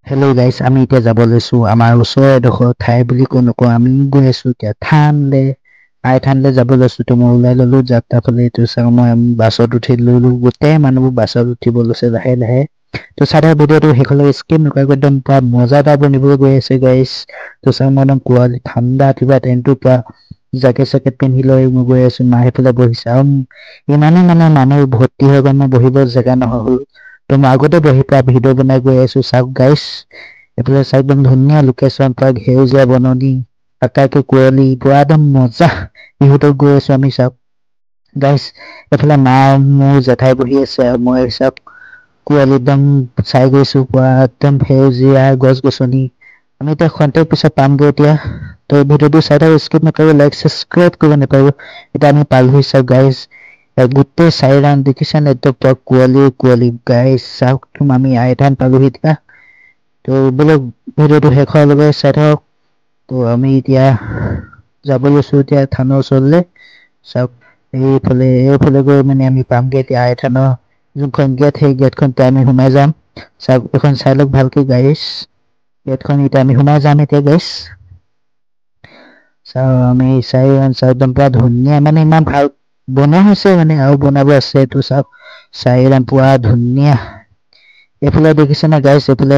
hello' গাইছ আমি এতিয়া যাব লৈছো আমাৰ ওচৰৰ এডোখৰ ঠাই বুলি কো নকওঁ আমি গৈ আছো এতিয়া থানলে থানলে যাব লৈছো তো মই ওলাই ললো যাত্ৰা ফালে এইটো চাওঁ মই বাছত উঠি ললো গোটেই মানুহবোৰ বাছত উঠিব লৈছে লাহে লাহে তো চাই ভিডিঅ'টো শেষলৈ স্কিপ নকৰাকৈ একদম পুৰা মজা এটা বনিবলৈ গৈ আছে গাইছ তো চাওঁ মই একদম কুঁৱলী ঠাণ্ডা কিবা ট্ৰেইনটো পুৰা জেকেট পিন্ধি লৈ মই গৈ আছো মা সেইফালে বহিছে আৰু ইমানেই মানে মানুহ ভৰ্তি হৈ গ'ল মই বহিব জেগা নহ'ল তো মই আগতে বহি পেলাই ভিডিঅ' বনাই গৈ আছো চাওক গাইছ এইফালে চাই একদম ধুনীয়া লোকেশ্যন পাক সেউজীয়া বননি আটাইতকৈ কুঁৱলী পুৰা একদম মজা ইহঁতক গৈ আছো আমি চাওক গাইছ এইফালে মা মোৰ জেঠাই বহি আছে আৰু মই চাওক কুঁৱলী একদম চাই গৈছো পুৰা একদম সেউজীয়া গছ গছনি আমি এতিয়া খন্তেক পিছত পামগৈ এতিয়া তো ভিডিঅ'টো চাই থাকো স্কিপ নকৰিব লাইক ছাবস্ক্ৰাইব কৰিব নাপাব এতিয়া আমি পালোহি চাওক গাইছ গোটেই চাৰি ৰাউণ্ড দেখিছেনে একদম পুৰা কুঁৱলী গাইছ চাওক আমি আইথান পালোহি এতিয়া তো বোলে ভিডিঅ'টো শেষ হোৱালৈকে চাই থাকক তো আমি এতিয়া যাব লৈছো এতিয়া থানৰ ওচৰলৈ চাওক এইফালে গৈ মানে আমি পামগে এতিয়া আইথানৰ যোনখন গেট সেই গেটখন আমি সোমাই যাম চাওক এইখন চাই লওক ভালকে গাইছ গেটখন এতিয়া আমি সোমাই যাম এতিয়া গাইছ চাওঁ আমি চাই একদম পুৰা ধুনীয়া মানে ইমান ভাল বনোৱা হৈছে মানে আৰু বনাব আছে এইটো চাওক চাই পুৰা ধুনীয়া এইফালে দেখিছে না গাইছ এইফালে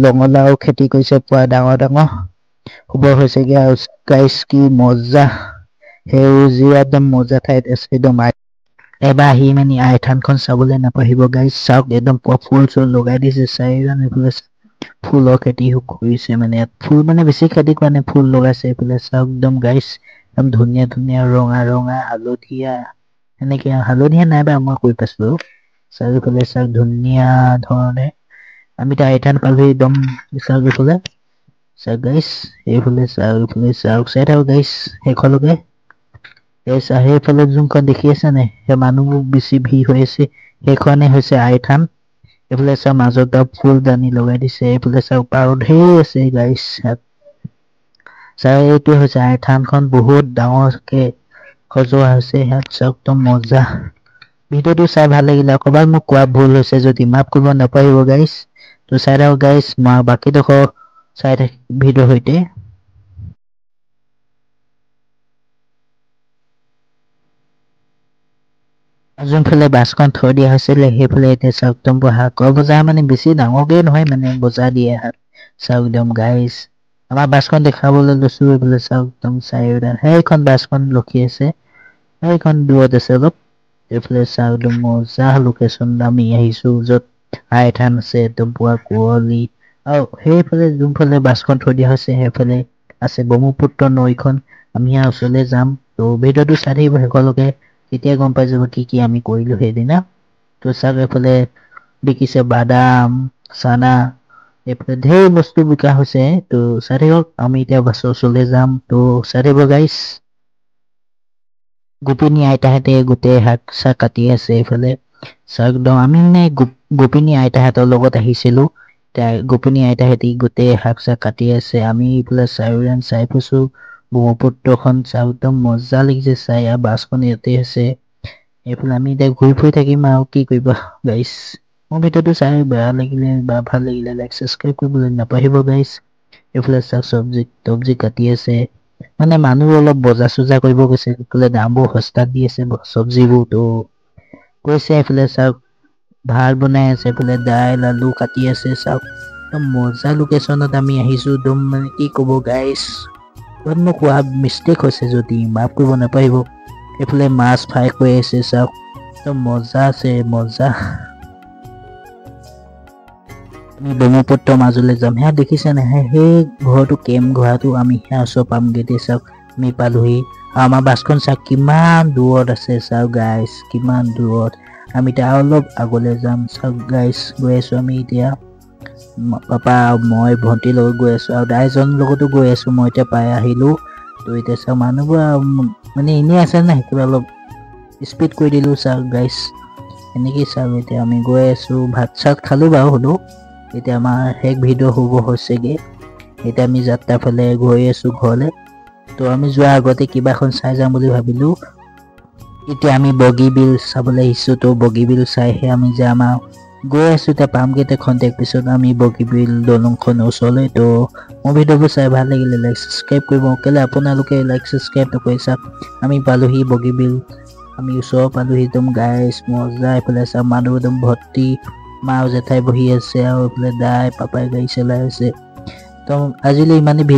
ৰঙালাও খেতি কৰিছে পুৰা ডাঙৰ ডাঙৰ শুব হৈছেগে আৰু গাইছ কি মজা সেউজীয়া একদম মজা ঠাইত আছে একদম এবাৰ আহি মানে আইথানখন চাবলৈ নাপাহিব গাইছ চাওক একদম ফুল চুল লগাই দিছে চাৰিওফালে এইফালে ফুলৰ খেতি কৰিছে মানে ইয়াত ফুল মানে বেছি খেতি কৰা নাই ফুল লগাইছে এইফালে চাওক একদম গাইছ একদম ধুনীয়া ধুনীয়া ৰঙা ৰঙা হালধীয়া এনেকে হালধীয়া নাই বা মই কৈ পাইছো চাৰিওফালে চাওক ধুনীয়া ধৰণে আমি এতিয়া আইথান পালোহি একদম চাওক এইফালে চাওক গাইছ এইফালে চাওক চাই থাকক গাইছ শেষলৈকে সেইফালে যোনখন দেখি আছে নে সেই মানুহবোৰ বেছি ভিৰ হৈ আছে সেইখনে হৈছে আইথান এইফালে চাওক মাজত ফুলদানি লগাই দিছে এইফালে চাওক পাৰত ধেৰ আছে গাইছ চাওক এইটো হৈছে আইথানখন বহুত ডাঙৰকে সজোৱা হৈছে ইয়াত চাওক একদম মজা ভিডিঅ'টো চাই ভাল লাগিলে অকমান মোক কোৱা ভুল হৈছে যদি মাফ কৰিব নাপাহৰিব গাইছ তো চাই থাকক গাইছ মই বাকীডোখৰ চাই থাক ভিডিঅ'ৰ সৈতে যোনফালে বাছখন থৈ দিয়া হৈছিলে সেইফালে এতিয়া চাওক একদম শাকৰ বজাৰ মানে বেছি ডাঙৰকে নহয় মানে বজাৰ দিয়ে চাওক একদম গাইছ আমাৰ বাছখন দেখাবলৈ লৈছো এইফালে চাওক একদম চাৰিওটা সেইখন বাছখন ৰখি আছে সেইখন দূৰত আছে অলপ এইফালে চাওক একদম মজা লোকেশ্যন আমি আহিছো য'ত আইথান আছে একদম পুৰা কুঁৱলী আৰু সেইফালে যোনফালে বাছখন থৈ দিয়া হৈছে সেইফালে আছে ব্ৰহ্মপুত্ৰ নৈখন আমি ইয়াৰ ওচৰলৈ যাম তো ভিডিঅ'টো চাই থাকিব শেষলৈকে তেতিয়া গম পাই যাব কি কি আমি কৰিলো সেইদিনা তো চাওক এইফালে বিকিছে বাদাম চানা এইফালে ঢেৰ বস্তু বিকা হৈছে তো চাই থাকক আমি এতিয়া বাছৰ ওচৰলৈ যাম তো চাই থাকিব গাইছ গোপিনী আইতাহঁতে গোটেই শাক চাক কাটি আছে এইফালে চাওক একদম আমি মানে গোপিনী আইতাহঁতৰ লগত আহিছিলো গোপিনী আইতাহঁতি গোটেই শাক চাক কাটি আছে আমি এইফালে চাই ফুৰিছো ব্ৰহ্মপুত্ৰখন চাওক একদম মজা লাগিছে চাই আৰু বাছখন ইয়াতে আছে এইফালে আমি এতিয়া ঘূৰি ফুৰি থাকিম আৰু কি কৰিব গাইছ মোৰ ভিডিঅ'টো চাই বেয়া লাগিলে বা ভাল লাগিলে লাইক ছাবস্ক্ৰাইব কৰিবলৈ নাপাহৰিব গাইছ এইফালে চাওক চব্জি কাটি আছে মানে মানুহ অলপ বজাৰ চজাৰ কৰিব গৈছে এইফালে দামবোৰ সস্তাত দি আছে চব্জিবোৰ তো কৈছে এইফালে চাওক ভাত বনাই আছে এইফালে দাইল আলু কাটি আছে চাওক একদম মজা লোকেশ্যনত আমি আহিছো একদম মানে কি ক'ব গাইছ মোক কোৱা মিষ্টেক হৈছে যদি মাফ কৰিব নাপাহিব এইফালে মাছ ফ্ৰাই কৰি আছে চাওক একদম মজা আছে মজা আমি ব্ৰহ্মপুত্ৰ মাজলৈ যাম সেয়া দেখিছে নহয় সেই ঘৰটো কেম্প ঘৰটো আমি সেয়া ওচৰ পামগৈ এতিয়া চাওক আমি পালোহি আমাৰ বাছখন চাওক কিমান দূৰত আছে চাওক গাইছ কিমান দূৰত আমি এতিয়া অলপ আগলৈ যাম চাওক গাইছ গৈ আছো আমি এতিয়া পাপা মই ভণ্টিৰ লগত গৈ আছো আৰু দাইজনৰ লগতো গৈ আছো মই এতিয়া পাই আহিলো তো এতিয়া চাওক মানুহবোৰ মানে এনেই আছে না কিবা অলপ স্পীড কৰি দিলো চাওক গাইছ এনেকেই চাওক এতিয়া আমি গৈ আছো ভাত চাত খালো বাৰু হ'লেও এতিয়া আমাৰ শেষ ভিডিঅ' হ'ব হৈছেগে এতিয়া আমি যাত্ৰা ফালে গৈ আছো ঘৰলৈ তো আমি যোৱাৰ আগতে কিবা এখন চাই যাম বুলি ভাবিলো এতিয়া আমি বগীবিল চাবলৈ আহিছো তো বগীবিল চাইহে আমি যাম আৰু গৈ আছো এতিয়া পামগে এতিয়া খন্তেক পিছত আমি বগীবিল দলংখনৰ ওচৰলৈ তো মোৰ ভিডিঅ'বোৰ চাই ভাল লাগিলে লাইক ছাবস্ক্ৰাইব কৰিব কেলে আপোনালোকে লাইক ছাবস্ক্ৰাইব নকৰি চাওক আমি পালোহি বগীবিল আমি ওচৰ পালোহি একদম গাইছ মজা এইফালে চাওক মানুহ একদম ভৰ্তি মা আৰু জেঠাই বহি আছে আৰু এইফালে দাই পাপাই গাড়ী চলাই আছে তো আজিলৈ ইমানেই